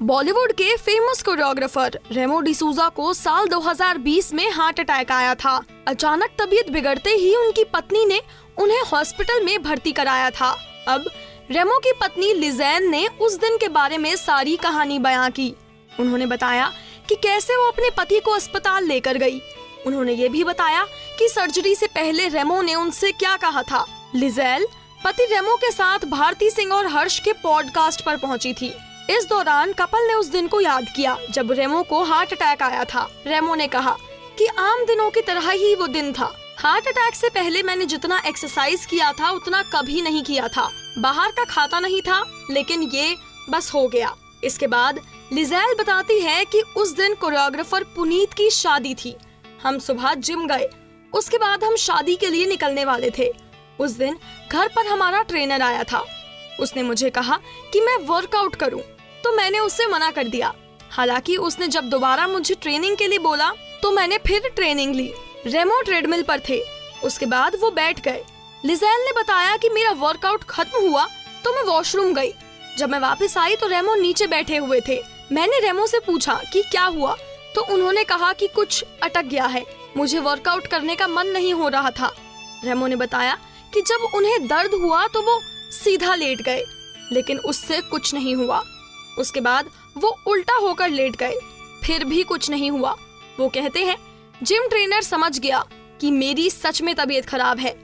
बॉलीवुड के famous choreographer Remo D'Souza को साल 2020 में हार्ट अटैक आया था। अचानक तबीयत बिगड़ते ही उनकी पत्नी ने उन्हें हॉस्पिटल में भर्ती कराया था। अब रेमो की पत्नी लिज़ेन ने उस दिन के बारे में सारी कहानी बयां की। उन्होंने बताया कि कैसे वो अपने पति को अस्पताल लेकर गई। उन्होंने ये भी बताया कि सर्जरी से पहले रेमो ने उनसे क्या कहा था। लिज़ेन पति रेमो के साथ भारती सिंह और हर्ष के पॉडकास्ट पर पहुंची थी। इस दौरान कपल ने उस दिन को याद किया जब रेमो को हार्ट अटैक आया था। रेमो ने कहा कि आम दिनों की तरह ही वो दिन था। हार्ट अटैक से पहले मैंने जितना एक्सरसाइज किया था उतना कभी नहीं किया था। बाहर का खाता नहीं था, लेकिन ये बस हो गया। इसके बाद लिज़ेन बताती है कि उस दिन कोरियोग्राफर पुनीत की शादी थी। हम सुबह जिम गए, उसके बाद हम शादी के लिए निकलने वाले थे। उस दिन घर पर हमारा ट्रेनर आया था। उसने मुझे कहा कि मैं वर्कआउट करूं, तो मैंने उससे मना कर दिया। हालांकि उसने जब दोबारा मुझे ट्रेनिंग के लिए बोला तो मैंने फिर ट्रेनिंग ली। रेमो ट्रेडमिल पर थे, उसके बाद वो बैठ गए। लिज़ेन ने बताया कि मेरा वर्कआउट खत्म हुआ तो मैं वॉशरूम गई। जब मैं वापस आई तो रेमो नीचे बैठे हुए थे। मैंने रेमो से पूछा कि क्या हुआ, तो उन्होंने कहा कि कुछ अटक गया है, मुझे वर्कआउट करने का मन नहीं हो रहा था। रेमो ने बताया कि जब उन्हें दर्द हुआ तो वो सीधा लेट गए, लेकिन उससे कुछ नहीं हुआ। उसके बाद वो उल्टा होकर लेट गए, फिर भी कुछ नहीं हुआ। वो कहते हैं जिम ट्रेनर समझ गया कि मेरी सच में तबीयत खराब है।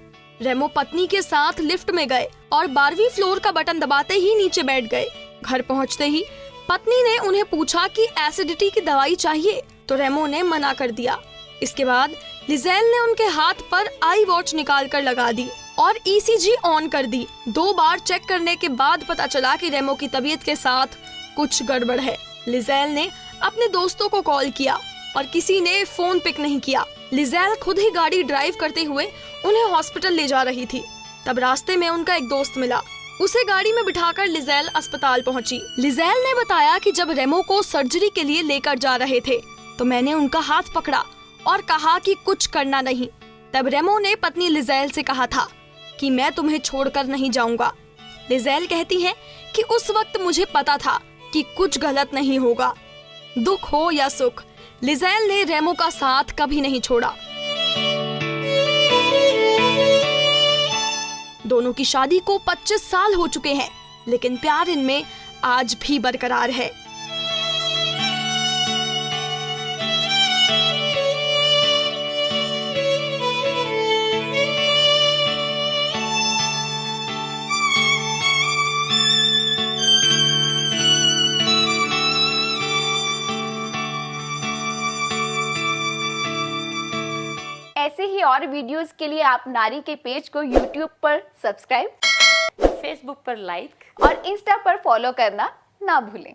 रेमो पत्नी के साथ लिफ्ट में गए और 12वीं फ्लोर का बटन दबाते ही नीचे बैठ गए। घर पहुंचते ही पत्नी ने उन्हें पूछा कि एसिडिटी की दवाई चाहिए, तो रेमो ने मना कर दिया। इसके बाद लिज़ेन ने उनके हाथ पर आई वॉच निकाल कर लगा दी और ECG ऑन कर दी। 2 बार चेक करने के बाद पता चला कि रेमो की तबीयत के साथ कुछ गड़बड़ है। लिज़ेन ने अपने दोस्तों को कॉल किया और किसी ने फोन पिक नहीं किया। लिज़ेन खुद ही गाड़ी ड्राइव करते हुए उन्हें हॉस्पिटल ले जा रही थी। तब रास्ते में उनका एक दोस्त मिला, उसे गाड़ी में बिठाकर लिज़ेन अस्पताल पहुंची। लिज़ेन ने बताया कि जब रेमो को सर्जरी के लिए लेकर जा रहे थे तो मैंने उनका हाथ पकड़ा और कहा कि कुछ करना नहीं। तब रेमो ने पत्नी लिज़ेन से कहा था कि मैं तुम्हें छोड़कर नहीं जाऊंगा। लिज़ेन कहती है कि उस वक्त मुझे पता था कि कुछ गलत नहीं होगा। दुख हो या सुख, लिज़ेन ने रेमो का साथ कभी नहीं छोड़ा। दोनों की शादी को 25 साल हो चुके हैं, लेकिन प्यार इनमें आज भी बरकरार है। ऐसे ही और वीडियोस के लिए आप नारी के पेज को YouTube पर सब्सक्राइब, फेसबुक पर लाइक और इंस्टा पर फॉलो करना ना भूलें।